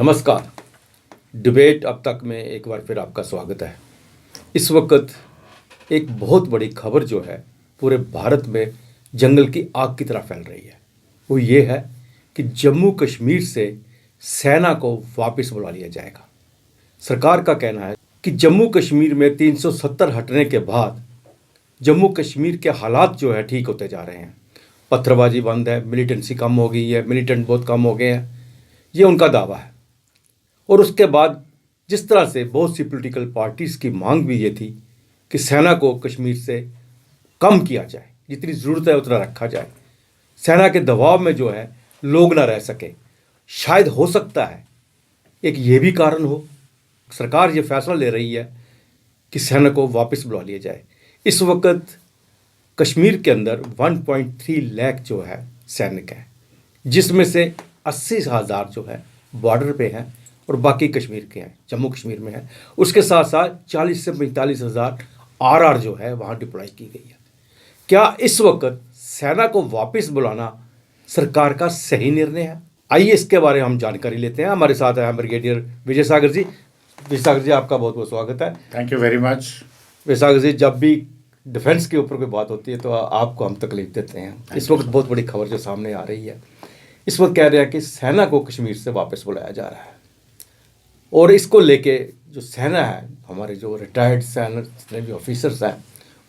नमस्कार। डिबेट अब तक में एक बार फिर आपका स्वागत है। इस वक्त एक बहुत बड़ी खबर जो है पूरे भारत में जंगल की आग की तरह फैल रही है, वो ये है कि जम्मू कश्मीर से सेना को वापस बुला लिया जाएगा। सरकार का कहना है कि जम्मू कश्मीर में 370 हटने के बाद जम्मू कश्मीर के हालात जो है ठीक होते जा रहे हैं। पत्थरबाजी बंद है, मिलिटेंसी कम हो गई है, मिलिटेंट बहुत कम हो गए हैं, ये उनका दावा है। और उसके बाद जिस तरह से बहुत सी पॉलिटिकल पार्टीज़ की मांग भी ये थी कि सेना को कश्मीर से कम किया जाए, जितनी ज़रूरत है उतना रखा जाए, सेना के दबाव में जो है लोग ना रह सके। शायद हो सकता है एक ये भी कारण हो, सरकार ये फैसला ले रही है कि सेना को वापस बुला लिया जाए। इस वक्त कश्मीर के अंदर 1.3 लाख जो है सैनिक हैं, जिसमें से 80,000 जो है बॉर्डर पे हैं और बाकी कश्मीर के हैं, जम्मू कश्मीर में है। उसके साथ साथ 40 से 45,000 आरआर जो है वहाँ डिप्लॉय की गई है। क्या इस वक्त सेना को वापस बुलाना सरकार का सही निर्णय है? आइए इसके बारे में हम जानकारी लेते हैं। हमारे साथ है ब्रिगेडियर विजय सागर जी। विजय सागर जी, आपका बहुत बहुत स्वागत है। Thank you very much. Vijay Sagar ji, जब भी डिफेंस के ऊपर कोई बात होती है तो आपको हम तकलीफ देते हैं। इस वक्त बहुत बड़ी खबर जो सामने आ रही है, इस वक्त कह रहे हैं कि सेना को कश्मीर से वापस बुलाया जा रहा है, और इसको लेके जो सेना है, हमारे जो रिटायर्ड सेना जितने भी ऑफिसर्स हैं,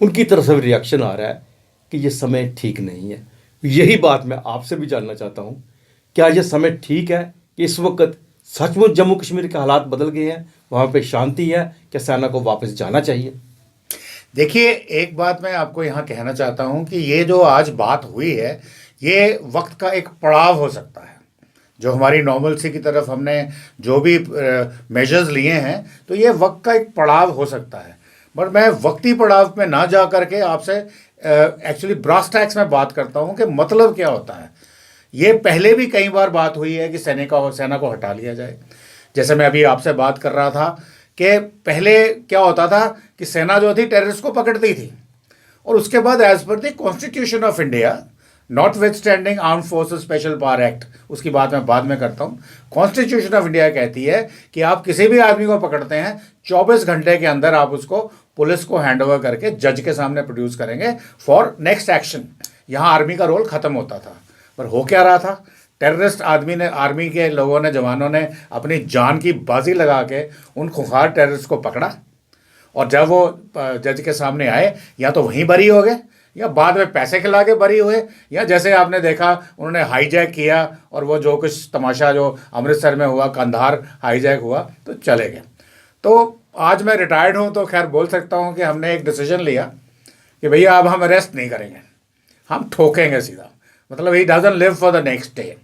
उनकी तरफ से भी रिएक्शन आ रहा है कि ये समय ठीक नहीं है। यही बात मैं आपसे भी जानना चाहता हूँ, क्या ये समय ठीक है कि इस वक्त सचमुच जम्मू कश्मीर के हालात बदल गए हैं, वहाँ पे शांति है, क्या सेना को वापस जाना चाहिए? देखिए, एक बात मैं आपको यहाँ कहना चाहता हूँ कि ये जो आज बात हुई है, ये वक्त का एक पड़ाव हो सकता है। जो हमारी नॉर्मलसी की तरफ हमने जो भी मेजर्स लिए हैं, तो ये वक्त का एक पड़ाव हो सकता है। बट मैं वक्ती पड़ाव में ना जा करके आपसे एक्चुअली ब्रास टैक्स में बात करता हूँ कि मतलब क्या होता है। ये पहले भी कई बार बात हुई है कि सेना को हटा लिया जाए। जैसे मैं अभी आपसे बात कर रहा था कि पहले क्या होता था कि सेना जो थी टेररिस्ट को पकड़ती थी, और उसके बाद as per the constitution of India, notwithstanding arm forces special power act, उसकी बात मैं बाद में करता हूँ, कॉन्स्टिट्यूशन ऑफ इंडिया कहती है कि आप किसी भी आदमी को पकड़ते हैं 24 घंटे के अंदर आप उसको पुलिस को हैंड ओवर करके जज के सामने प्रोड्यूस करेंगे फॉर नेक्स्ट एक्शन। यहाँ आर्मी का रोल खत्म होता था। पर हो क्या रहा था, टेररिस्ट आर्मी के लोगों ने, जवानों ने अपनी जान की बाजी लगा के उन खुंखार टेररिस्ट को पकड़ा, और जब वो जज के सामने आए, या तो वहीं बरी हो गए या बाद में पैसे खिला के बरी हुए, या जैसे आपने देखा उन्होंने हाईजैक किया और वो जो कुछ तमाशा जो अमृतसर में हुआ, कंधार हाईजैक हुआ, तो चले गए। तो आज मैं रिटायर्ड हूँ तो खैर बोल सकता हूँ कि हमने एक डिसीजन लिया कि भैया अब हम अरेस्ट नहीं करेंगे, हम ठोकेंगे सीधा। मतलब he doesn't live for the next day.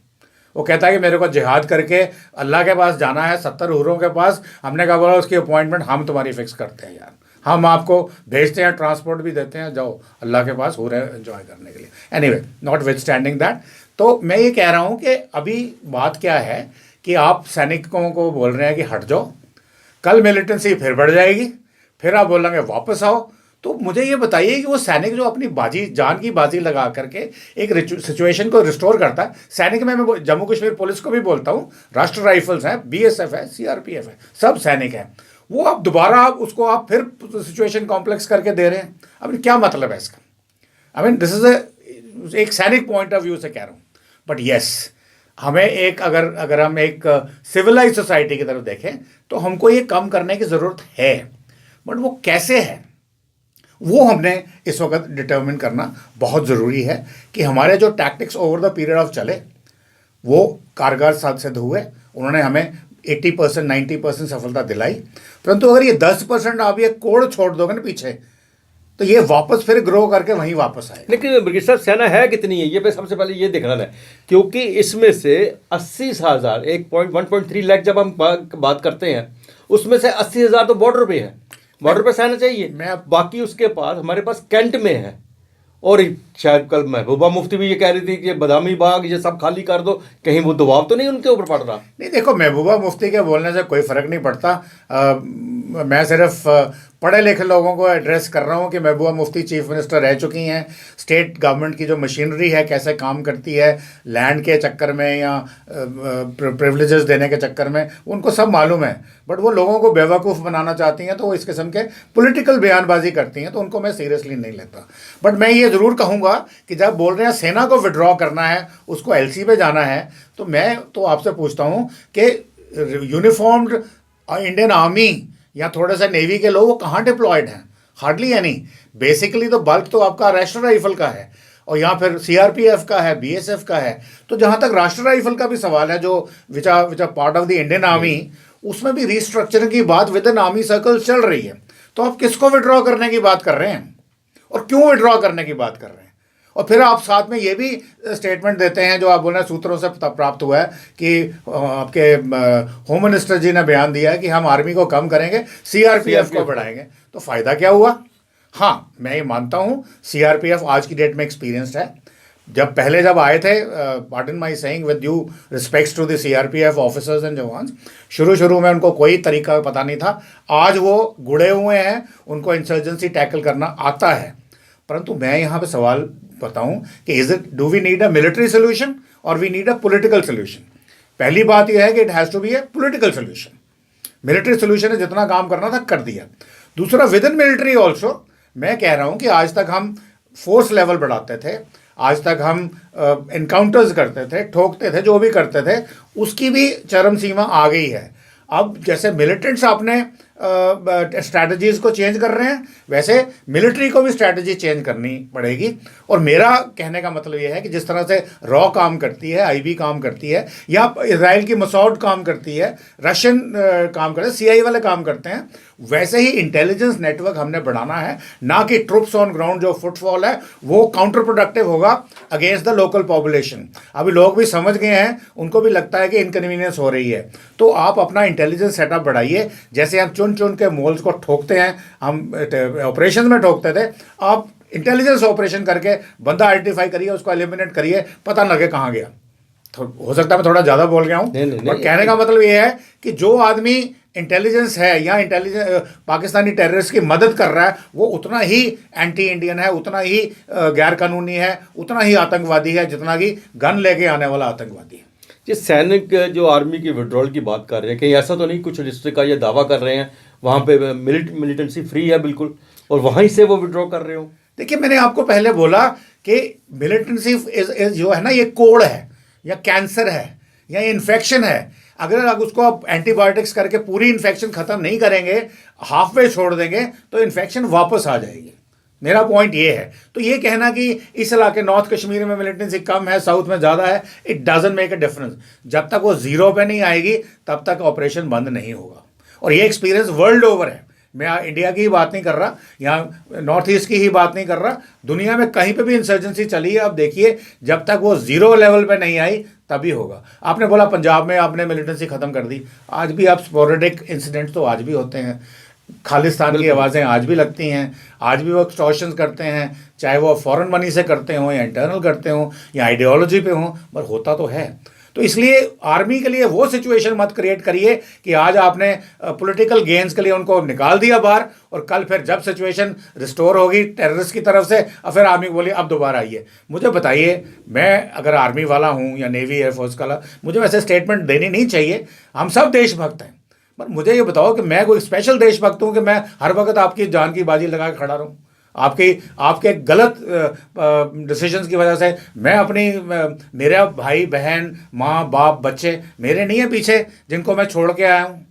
वो कहता है कि मेरे को जिहाद करके अल्लाह के पास जाना है, 70 हूरों के पास। हमने कहा बोला उसकी अपॉइंटमेंट हम तुम्हारी फिक्स करते हैं यार, हम आपको भेजते हैं, ट्रांसपोर्ट भी देते हैं, जाओ अल्लाह के पास हो रहे हैं एंजॉय करने के लिए। Anyway, not with standing that, तो मैं ये कह रहा हूँ कि अभी बात क्या है कि आप सैनिकों को बोल रहे हैं कि हट जाओ, कल मिलिटेंसी फिर बढ़ जाएगी, फिर आप बोलेंगे वापस आओ। तो मुझे ये बताइए कि वो सैनिक जो अपनी जान की बाजी लगा करके एक सिचुएशन को रिस्टोर करता है, सैनिक में मैं जम्मू कश्मीर पुलिस को भी बोलता हूँ, राष्ट्र राइफल्स हैं, बीएसएफ है, सीआरपीएफ है, सब सैनिक हैं, वो आप दोबारा उसको आप फिर सिचुएशन कॉम्प्लेक्स करके दे रहे हैं। अब क्या मतलब है इसका? आई मीन दिस इज एक सैनिक पॉइंट ऑफ व्यू से कह रहा हूँ। बट यस, हमें एक अगर हम एक सिविलाइज सोसाइटी की तरफ देखें तो हमको ये कम करने की ज़रूरत है। बट वो कैसे है, वो हमने इस वक्त डिटर्मिन करना बहुत ज़रूरी है कि हमारे जो tactics over the period of चले वो कारगर सिद्ध हुए। उन्होंने हमें 80% 90% सफलता दिलाई। परंतु अगर ये 10% आप ये कोड़ छोड़ दोगे ना पीछे, तो ये वापस फिर ग्रो करके वहीं वापस आए। लेकिन ब्रिगेड साहब, सेना है कितनी है ये पे सबसे पहले ये देखना है, क्योंकि इसमें से 80,000 1.3 लाख जब हम बात करते हैं, उसमें से 80,000 तो बॉर्डर पे है, बॉर्डर पे सेना चाहिए। बाकी उसके पास हमारे पास कैंट में है, और शायद कल महबूबा मुफ्ती भी ये कह रही थी कि बदामी बाग ये सब खाली कर दो, कहीं वो दबाव तो नहीं उनके ऊपर पड़ रहा? नहीं, देखो, महबूबा मुफ्ती के बोलने से कोई फ़र्क नहीं पड़ता। मैं सिर्फ पढ़े लिखे लोगों को एड्रेस कर रहा हूँ कि महबूबा मुफ्ती चीफ मिनिस्टर रह चुकी हैं, स्टेट गवर्नमेंट की जो मशीनरी है कैसे काम करती है लैंड के चक्कर में या प्रिविलेजेस देने के चक्कर में, उनको सब मालूम है। बट वो लोगों को बेवकूफ़ बनाना चाहती हैं, तो वो इस किस्म के पॉलिटिकल बयानबाजी करती हैं, तो उनको मैं सीरियसली नहीं लेता। बट मैं ये ज़रूर कहूँगा कि जब बोल रहे हैं सेना को विड्रॉ करना है, उसको एलसी पे जाना है, तो मैं तो आपसे पूछता हूँ कि यूनिफॉर्म्ड इंडियन आर्मी या थोड़े से नेवी के लोग वो कहाँ डिप्लॉयड हैं? Hardly any. बेसिकली तो बल्क तो आपका राष्ट्रीय राइफल का है और या फिर सीआरपीएफ का है, बीएसएफ का है। तो जहाँ तक राष्ट्रीय राइफल का भी सवाल है, जो which are part of the Indian army, उसमें भी रिस्ट्रक्चरिंग की बात विद इन आर्मी सर्कल चल रही है। तो आप किसको विड्रॉ करने की बात कर रहे हैं और क्यों विड्रॉ करने की बात कर रहे हैं? और फिर आप साथ में ये भी स्टेटमेंट देते हैं, जो आप बोल रहे हैं सूत्रों से प्राप्त हुआ है, कि आपके होम मिनिस्टर जी ने बयान दिया है कि हम आर्मी को कम करेंगे, सीआरपीएफ को बढ़ाएंगे। तो फ़ायदा क्या हुआ? हाँ, मैं ये मानता हूँ सीआरपीएफ आज की डेट में एक्सपीरियंस्ड है। जब आए थे, pardon my saying with due respects to the CRPF officers and jawans, शुरू में उनको कोई तरीका पता नहीं था। आज वो गुड़े हुए हैं, उनको इंसर्जेंसी टैकल करना आता है। परंतु मैं यहाँ पे सवाल बताऊं कि is it, do we need a military solution और we need a political solution? पहली बात यह है कि it has to be a political solution. Military solution ने जितना काम करना था कर दिया। दूसरा, विद इन मिलिट्री ऑल्सो मैं कह रहा हूं कि आज तक हम फोर्स लेवल बढ़ाते थे, आज तक हम इनकाउंटर्स करते थे, ठोकते थे, जो भी करते थे, उसकी भी चरम सीमा आ गई है। अब जैसे मिलिटेंट्स अपने स्ट्रैटेजीज़ को चेंज कर रहे हैं, वैसे मिलिट्री को भी स्ट्रैटेजी चेंज करनी पड़ेगी। और मेरा कहने का मतलब ये है कि जिस तरह से रॉ काम करती है, आईबी काम करती है, या इजराइल की मसौद काम करती है, रशियन काम करते हैं, सीआई वाले काम करते हैं, वैसे ही इंटेलिजेंस नेटवर्क हमने बढ़ाना है, ना कि ट्रुप्स ऑन ग्राउंड जो फुटफॉल है वो काउंटर प्रोडक्टिव होगा अगेंस्ट द लोकल पॉपुलेशन। अभी लोग भी समझ गए हैं, उनको भी लगता है कि इनकन्वीनियंस हो रही है। तो आप अपना इंटेलिजेंस सेटअप बढ़ाइए। जैसे हम चुन चुन के मॉल्स को ठोकते हैं, हम ऑपरेशन में ठोकते थे, आप इंटेलिजेंस ऑपरेशन करके बंदा आइडेंटिफाई करिए, उसको एलिमिनेट करिए, पता लगे कहाँ गया। हो सकता है मैं थोड़ा ज़्यादा बोल गया हूँ, बट कहने का मतलब ये है कि जो आदमी इंटेलिजेंस है या पाकिस्तानी टेररिस्ट की मदद कर रहा है, वो उतना ही एंटी इंडियन है, उतना ही गैर कानूनी है, उतना ही आतंकवादी है, जितना कि गन लेके आने वाला आतंकवादी है। ये सैनिक जो आर्मी की विड्रॉल की बात कर रहे हैं, कहीं ऐसा तो नहीं कुछ डिस्ट्रिक्ट का ये दावा कर रहे हैं वहाँ पे मिलिटेंसी फ्री है बिल्कुल, और वहीं से वो विड्रॉ कर रहे हो? देखिए, मैंने आपको पहले बोला कि मिलिटेंसी जो है ना, ये कोड़ है या कैंसर है या इन्फेक्शन है। अगर आप उसको आप एंटीबायोटिक्स करके पूरी इन्फेक्शन ख़त्म नहीं करेंगे, हाफ वे छोड़ देंगे, तो इन्फेक्शन वापस आ जाएगी। मेरा पॉइंट ये है। तो ये कहना कि इस इलाके नॉर्थ कश्मीर में मिलिटेंसी कम है, साउथ में ज़्यादा है, it doesn't make a difference. जब तक वो जीरो पे नहीं आएगी तब तक ऑपरेशन बंद नहीं होगा। और ये एक्सपीरियंस वर्ल्ड ओवर है। मैं इंडिया की ही बात नहीं कर रहा, यहाँ नॉर्थ ईस्ट की ही बात नहीं कर रहा, दुनिया में कहीं पे भी इंसर्जेंसी चली है, आप देखिए, जब तक वो जीरो लेवल पे नहीं आई तभी होगा। आपने बोला पंजाब में आपने मिलिटेंसी ख़त्म कर दी, आज भी आप स्पोरेडिक इंसिडेंट तो आज भी होते हैं, खालिस्तान की आवाज़ें आज भी लगती हैं, आज भी वो एक्सटॉर्शंस करते हैं, चाहे वो फॉरेन मनी से करते हों या इंटरनल करते हों या आइडियोलॉजी पे हों, पर होता तो है। तो इसलिए आर्मी के लिए वो सिचुएशन मत क्रिएट करिए कि आज आपने पॉलिटिकल गेन्स के लिए उनको निकाल दिया बाहर, और कल फिर जब सिचुएशन रिस्टोर होगी टेररिस्ट की तरफ से, और फिर आर्मी बोली अब दोबारा आइए। मुझे बताइए, मैं अगर आर्मी वाला हूँ या नेवी एयरफोर्स का, मुझे वैसे स्टेटमेंट देनी नहीं चाहिए, हम सब देशभक्त हैं, पर मुझे ये बताओ कि मैं कोई स्पेशल देशभक्त हूँ कि मैं हर वक्त आपकी जान की बाजी लगा के खड़ा रहूँ? आपके गलत डिसीजंस की वजह से मैं मेरा भाई बहन माँ बाप बच्चे मेरे नहीं है पीछे, जिनको मैं छोड़ के आया हूँ।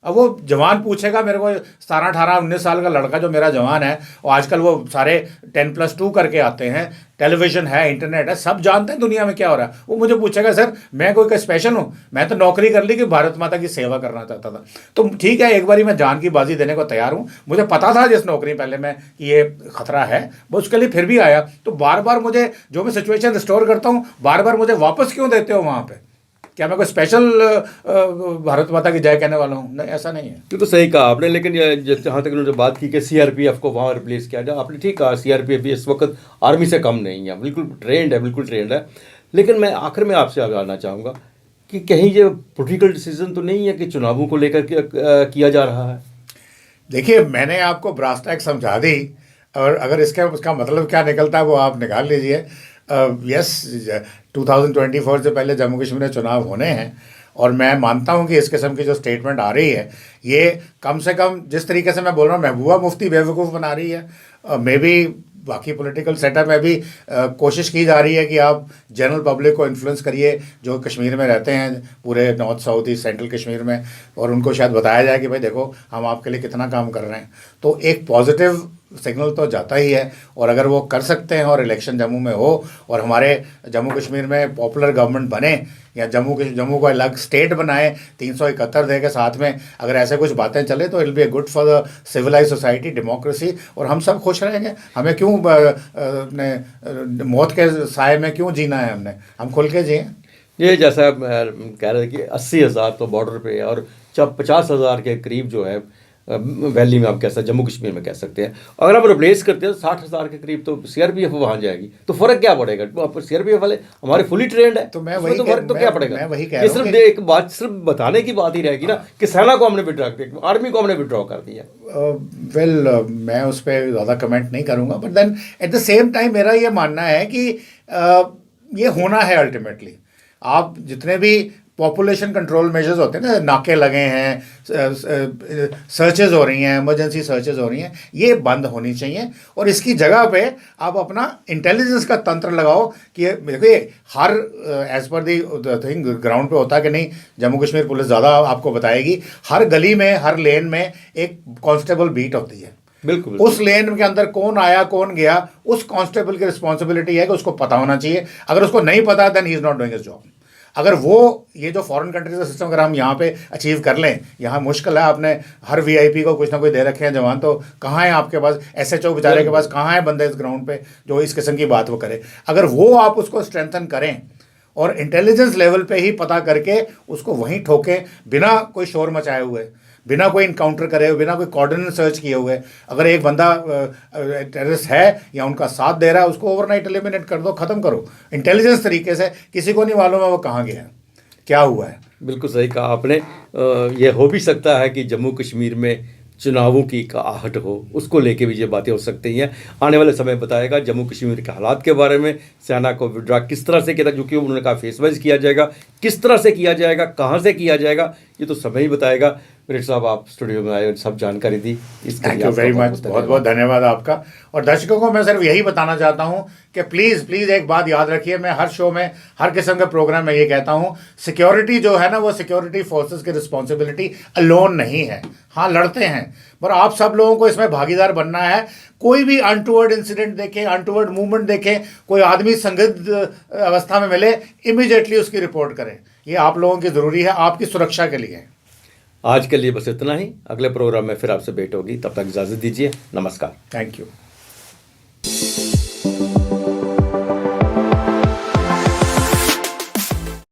अब वो जवान पूछेगा मेरे को, 17, 18, 19 साल का लड़का जो मेरा जवान है, और आजकल वो सारे 10+2 करके आते हैं, टेलीविज़न है, इंटरनेट है, सब जानते हैं दुनिया में क्या हो रहा है। वो मुझे पूछेगा सर मैं कोई स्पेशल हूँ? मैं तो नौकरी कर ली कि भारत माता की सेवा करना चाहता था। तो ठीक है, एक बारी मैं जान की बाजी देने को तैयार हूँ। मुझे पता था जिस नौकरी पहले में कि ये खतरा है, वो उसके लिए फिर भी आया। तो बार बार मुझे, जो मैं सिचुएशन रिस्टोर करता हूँ, बार बार मुझे वापस क्यों देते हो वहाँ पर? क्या मैं कोई स्पेशल भारत माता की जय कहने वाला हूँ? नहीं, ऐसा नहीं है। ये तो सही कहा आपने, लेकिन जहाँ तक उन्होंने बात की कि सीआरपीएफ को वहाँ रिप्लेस किया जाए, आपने ठीक कहा, सीआरपीएफ इस वक्त आर्मी से कम नहीं है, बिल्कुल ट्रेंड है। लेकिन मैं आखिर में आपसे जानना चाहूँगा कि कहीं ये पॉलिटिकल डिसीजन तो नहीं है कि चुनावों को लेकर किया जा रहा है? देखिए, मैंने आपको ब्रास टैग समझा दी, और अगर उसका मतलब क्या निकलता है वो आप निकाल लीजिए। यस, 2024 से पहले जम्मू कश्मीर में चुनाव होने हैं, और मैं मानता हूं कि इस किस्म की जो स्टेटमेंट आ रही है, ये कम से कम जिस तरीके से मैं बोल रहा हूँ महबूबा मुफ्ती बेवकूफ़ बना रही है, मे बी बाकी पॉलिटिकल सेटअप में भी कोशिश की जा रही है कि आप जनरल पब्लिक को इन्फ्लुएंस करिए जो कश्मीर में रहते हैं, पूरे north south east central Kashmir में, और उनको शायद बताया जाए कि भाई देखो हम आपके लिए कितना काम कर रहे हैं। तो एक पॉजिटिव सिग्नल तो जाता ही है, और अगर वो कर सकते हैं और इलेक्शन जम्मू में हो और हमारे जम्मू कश्मीर में पॉपुलर गवर्नमेंट बने, या जम्मू को अलग स्टेट बनाए 371 दे के साथ में, अगर ऐसे कुछ बातें चले तो it will be good for the civilize society, democracy, और हम सब खुश रहेंगे। हमें क्यों अपने मौत के साए में क्यों जीना है, हम खुल के जिए। ये जैसा आप कह रहे थे कि 80,000 तो बॉर्डर पे है, और 50,000 के करीब जो है वैली में, आप कह सकते जम्मू कश्मीर में कह सकते हैं। अगर आप रिप्लेस करते हैं तो 60,000 के करीब तो सीआरपीएफ वहाँ जाएगी, तो फर्क क्या पड़ेगा? सीआरपीएफ वाले हमारे फुली ट्रेंड है, तो मैं उसमें वही तो फर्क तो क्या पड़ेगा? मैं वही कह ये रहा हूं सिर्फ एक बात, सिर्फ बताने की बात ही रहेगी ना कि सेना को हमने विड्रॉ किया, आर्मी को हमने विड्रॉ कर दिया। वेल, मैं उस पर ज़्यादा कमेंट नहीं करूँगा, but then at the same time मेरा ये मानना है कि ये होना है अल्टीमेटली। आप जितने भी पॉपुलेशन कंट्रोल मेजर्स होते हैं ना, नाके लगे हैं, सर्चेज हो रही हैं, इमरजेंसी सर्चेज हो रही हैं, ये बंद होनी चाहिए, और इसकी जगह पे आप अपना इंटेलिजेंस का तंत्र लगाओ कि देखिए हर as per the thing ground पे होता है कि नहीं, जम्मू कश्मीर पुलिस ज़्यादा आपको बताएगी, हर गली में हर लेन में एक कांस्टेबल बीट होती है। बिल्कुल, उस लेन के अंदर कौन आया कौन गया, उस कांस्टेबल की रिस्पॉन्सिबिलिटी है कि उसको पता होना चाहिए। अगर उसको नहीं पता then he is not doing his job. अगर वो ये जो फॉरेन कंट्रीज का सिस्टम अगर हम यहाँ पे अचीव कर लें, यहाँ मुश्किल है, आपने हर वीआईपी को कुछ ना कुछ दे रखे हैं जवान, तो कहाँ है आपके पास एसएचओ बेचारे के पास, कहाँ है बंदे इस ग्राउंड पे जो इस किस्म की बात वो करे। अगर वो आप उसको स्ट्रेंथन करें और इंटेलिजेंस लेवल पे ही पता करके उसको वहीं ठोकें, बिना कोई शोर मचाए हुए, बिना कोई इनकाउंटर करे हुए, बिना कोई कोऑर्डिनेट सर्च किए हुए, अगर एक बंदा टेररिस्ट है या उनका साथ दे रहा है, उसको ओवरनाइट एलिमिनेट कर दो, ख़त्म करो इंटेलिजेंस तरीके से। किसी को नहीं मालूम है वो कहाँ गया है, क्या हुआ है। बिल्कुल सही कहा आपने। ये हो भी सकता है कि जम्मू कश्मीर में चुनावों की एक आहट हो, उसको लेके भी ये बातें हो सकती हैं। आने वाले समय बताएगा जम्मू कश्मीर के हालात के बारे में, सेना को विड्रॉ किस तरह से किया, जो कि उन्होंने कहा फेस वाइज किया जाएगा, किस तरह से किया जाएगा, कहाँ से किया जाएगा, ये तो समय ही बताएगा। विराट साहब, आप स्टूडियो में आए और सब जानकारी दी, इसके थैंक यू वेरी मच, बहुत बहुत धन्यवाद आपका। और दर्शकों को मैं सिर्फ यही बताना चाहता हूँ कि प्लीज़ एक बात याद रखिए, मैं हर शो में हर किस्म के प्रोग्राम में ये कहता हूँ, सिक्योरिटी जो है ना, वो सिक्योरिटी फोर्सेस की रिस्पॉन्सिबिलिटी अलोन नहीं है। हाँ, लड़ते हैं, पर आप सब लोगों को इसमें भागीदार बनना है। कोई भी अनटूवर्ड इंसिडेंट देखें, अनटूवर्ड मूवमेंट देखें, कोई आदमी संदिग्ध अवस्था में मिले, इमीडिएटली उसकी रिपोर्ट करें। ये आप लोगों की ज़रूरी है, आपकी सुरक्षा के लिए। आज के लिए बस इतना ही, अगले प्रोग्राम में फिर आपसे भेंट होगी, तब तक इजाज़त दीजिए, नमस्कार। Thank you.